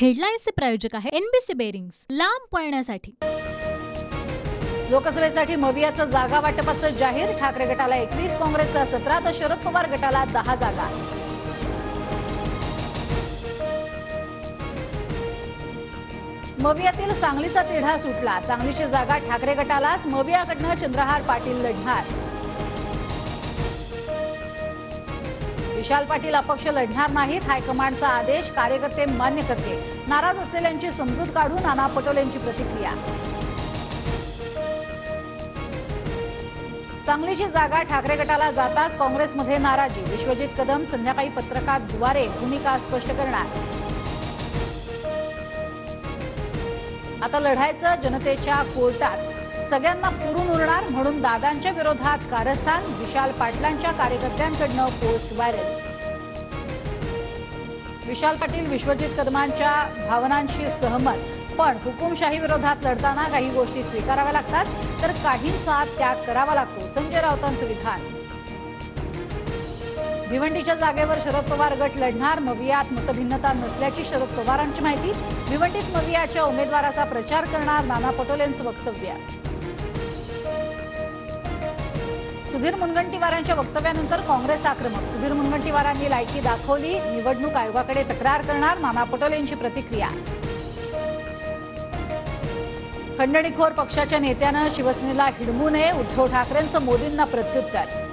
हेडलाईन्सचे प्रायोजक आहे NBC bearings, लांब पळण्यासाठी। लोकसभेसाठी मवियाचं जागा वाटपाचं जाहीर। ठाकरे गटाला 21, काँग्रेसला 17 तर शरद पवार गटाला 10 जागा। मवियातील सांगलीचा तिढा सुटला। सांगलीची जागा ठाकरे गटालाच, मवियाकडनं चंद्रहार पाटील लढणार। विशाल पाटील अपक्ष लढणार नाहीत, हायकमांडचा आदेश कार्यकर्ते मान्य करते। नाराज असलेल्यांची समजूत काढून नाना पटोलेंची प्रतिक्रिया। सांगलीची जागा ठाकरे गटाला जाताच काँग्रेसमध्ये नाराजी। विश्वजित कदम संध्याकाळी पत्रकाद्वारे भूमिका स्पष्ट करणार। आता लढायचं जनतेच्या कोर्टात, सगळ्यांना पुरून उरणार म्हणून दादांच्या विरोधात कारस्थान। विशाल पाटलांच्या कार्यकर्त्यांकडनं पोस्ट व्हायरल। विशाल पाटील विश्वजित कदमांच्या भावनांशी सहमत, पण हुकुमशाही विरोधात लढताना काही गोष्टी स्वीकाराव्या लागतात तर काहींचा त्याग करावा लागतो, संजय राऊतांचं विधान। भिवंडीच्या जागेवर शरद पवार गट लढणार। मवियात मतभिन्नता नसल्याची शरद पवारांची माहिती। भिवंडीत मवियाच्या उमेदवाराचा प्रचार करणार नाना पटोलेंचं वक्तव्य। सुधीर मुनगंटीवारांच्या वक्तव्यानंतर काँग्रेस आक्रमक। सुधीर मुनगंटीवारांनी लायकी दाखवली, निवडणूक आयोगाकडे तक्रार करणार, नाना पटोलेंची प्रतिक्रिया। खंडणीखोर पक्षाच्या नेत्यानं शिवसेनेला हिडमू नये, उद्धव ठाकरेंचं मोदींना प्रत्युत्तर।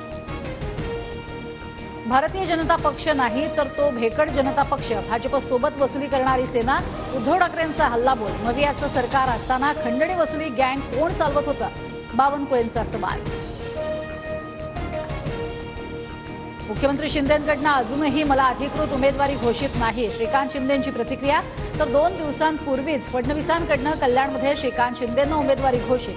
भारतीय जनता पक्ष नाही तर तो भेकड जनता पक्ष, भाजपसोबत वसुली करणारी सेना, उद्धव ठाकरेंचा हल्लाबोल। मवियाचं सरकार असताना खंडणी वसुली गँग कोण चालवत होतं, बावनकुळेंचा सवाल। मुख्यमंत्री शिंदेंकडनं अजूनही मला अधिकृत उमेदवारी घोषित नाही, श्रीकांत शिंदेंची प्रतिक्रिया। तर 2 दिवसांपूर्वीच फडणवीसांकडनं कल्याणमध्ये श्रीकांत शिंदेंना उमेदवारी घोषित।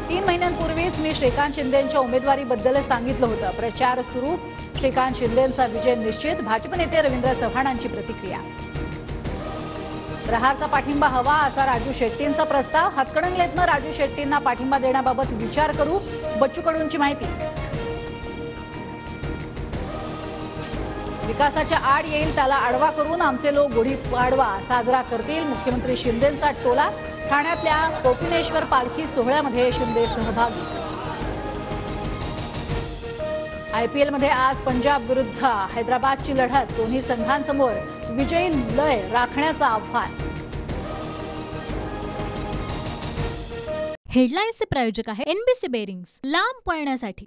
3 महिन्यांपूर्वीच मी श्रीकांत शिंदेंच्या उमेदवारीबद्दल सांगितलं होतं, प्रचार सुरू। श्रीकांत शिंदेंचा विजय निश्चित, भाजप नेते रवींद्र चव्हाणांची प्रतिक्रिया। प्रहारचा पाठिंबा हवा असा राजू शेट्टींचा प्रस्ताव। हातकणंगलेतनं राजू शेट्टींना पाठिंबा देण्याबाबत विचार करू, बच्चू कडूंची माहिती। विकासाच्या आड येईल त्याला आडवा करून आमचे लोक गुढीपाडवा साजरा करतील, मुख्यमंत्री शिंदेंचा टोला। ठाण्यातल्या कोपिनेश्वर पालखी सोहळ्यामध्ये शिंदे सहभागी। आयपीएलमध्ये आज पंजाब विरुद्ध हैदराबादची लढत, दोन्ही संघांसमोर विजयी लय राखण्याचं आव्हान। हेडलाईन्सचे प्रायोजक आहे एनबीसी बेरिंग्स, लांब पळण्यासाठी।